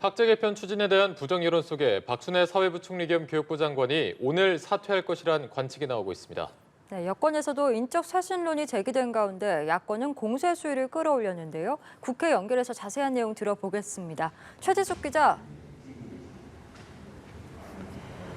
학제 개편 추진에 대한 부정 여론 속에 박순애 사회부총리 겸 교육부 장관이 오늘 사퇴할 것이란 관측이 나오고 있습니다. 네, 여권에서도 인적 쇄신론이 제기된 가운데 야권은 공세 수위를 끌어올렸는데요. 국회 연결해서 자세한 내용 들어보겠습니다. 최지숙 기자.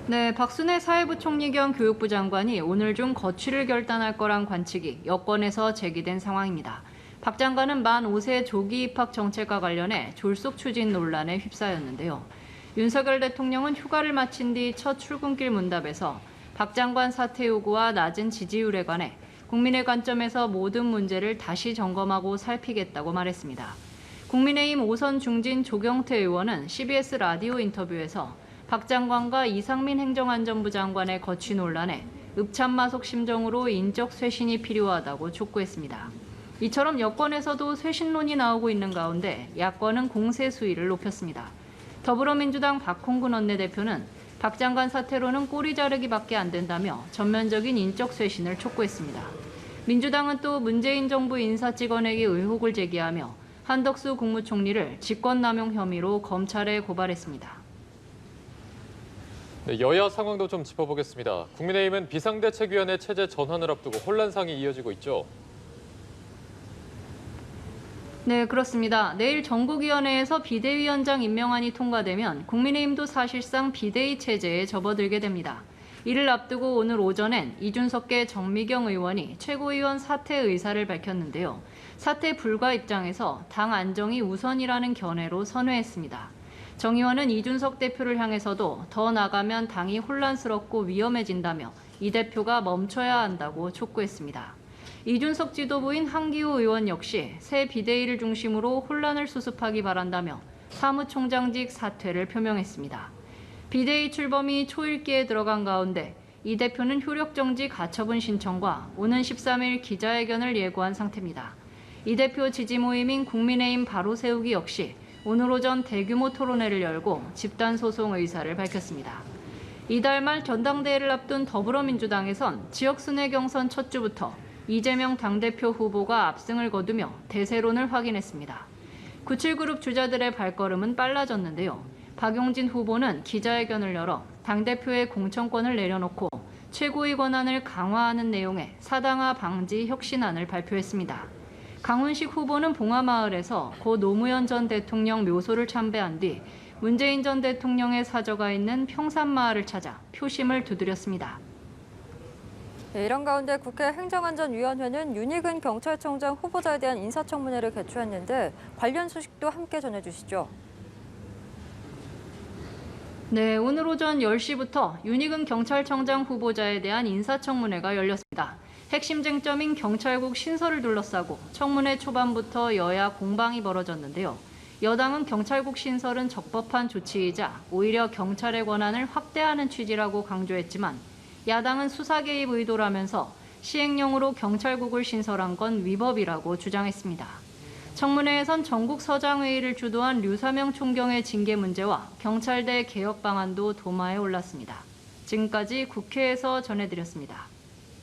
네, 박순애 사회부총리 겸 교육부 장관이 오늘 중 거취를 결단할 거란 관측이 여권에서 제기된 상황입니다. 박 장관은 만 5세 조기 입학 정책과 관련해 졸속 추진 논란에 휩싸였는데요. 윤석열 대통령은 휴가를 마친 뒤 첫 출근길 문답에서 박 장관 사퇴 요구와 낮은 지지율에 관해 국민의 관점에서 모든 문제를 다시 점검하고 살피겠다고 말했습니다. 국민의힘 오선 중진 조경태 의원은 CBS 라디오 인터뷰에서 박 장관과 이상민 행정안전부 장관의 거취 논란에 읍참마속 심정으로 인적 쇄신이 필요하다고 촉구했습니다. 이처럼 여권에서도 쇄신론이 나오고 있는 가운데 야권은 공세 수위를 높였습니다. 더불어민주당 박홍근 원내대표는 박 장관 사퇴로는 꼬리 자르기밖에 안 된다며 전면적인 인적 쇄신을 촉구했습니다. 민주당은 또 문재인 정부 인사 찍어내기 의혹을 제기하며 한덕수 국무총리를 직권남용 혐의로 검찰에 고발했습니다. 네, 여야 상황도 좀 짚어보겠습니다. 국민의힘은 비상대책위원회 체제 전환을 앞두고 혼란상이 이어지고 있죠. 네, 그렇습니다. 내일 전국위원회에서 비대위원장 임명안이 통과되면 국민의힘도 사실상 비대위 체제에 접어들게 됩니다. 이를 앞두고 오늘 오전엔 이준석계 정미경 의원이 최고위원 사퇴 의사를 밝혔는데요. 사퇴 불가 입장에서 당 안정이 우선이라는 견해로 선회했습니다. 정 의원은 이준석 대표를 향해서도 더 나가면 당이 혼란스럽고 위험해진다며 이 대표가 멈춰야 한다고 촉구했습니다. 이준석 지도부인 한기호 의원 역시 새 비대위를 중심으로 혼란을 수습하기 바란다며 사무총장직 사퇴를 표명했습니다. 비대위 출범이 초읽기에 들어간 가운데 이 대표는 효력정지 가처분 신청과 오는 13일 기자회견을 예고한 상태입니다. 이 대표 지지 모임인 국민의힘 바로세우기 역시 오늘 오전 대규모 토론회를 열고 집단소송 의사를 밝혔습니다. 이달 말 전당대회를 앞둔 더불어민주당에선 지역순회 경선 첫 주부터 이재명 당대표 후보가 압승을 거두며 대세론을 확인했습니다. 97그룹 주자들의 발걸음은 빨라졌는데요. 박용진 후보는 기자회견을 열어 당대표의 공천권을 내려놓고 최고위 권한을 강화하는 내용의 사당화 방지 혁신안을 발표했습니다. 강훈식 후보는 봉하마을에서 고 노무현 전 대통령 묘소를 참배한 뒤 문재인 전 대통령의 사저가 있는 평산마을을 찾아 표심을 두드렸습니다. 네, 이런 가운데 국회 행정안전위원회는 윤익은 경찰청장 후보자에 대한 인사청문회를 개최했는데 관련 소식도 함께 전해주시죠. 네, 오늘 오전 10시부터 윤익은 경찰청장 후보자에 대한 인사청문회가 열렸습니다. 핵심 쟁점인 경찰국 신설을 둘러싸고 청문회 초반부터 여야 공방이 벌어졌는데요. 여당은 경찰국 신설은 적법한 조치이자 오히려 경찰의 권한을 확대하는 취지라고 강조했지만 야당은 수사 개입 의도라면서 시행령으로 경찰국을 신설한 건 위법이라고 주장했습니다. 청문회에선 전국 서장회의를 주도한 류사명 총경의 징계 문제와 경찰대 개혁 방안도 도마에 올랐습니다. 지금까지 국회에서 전해드렸습니다.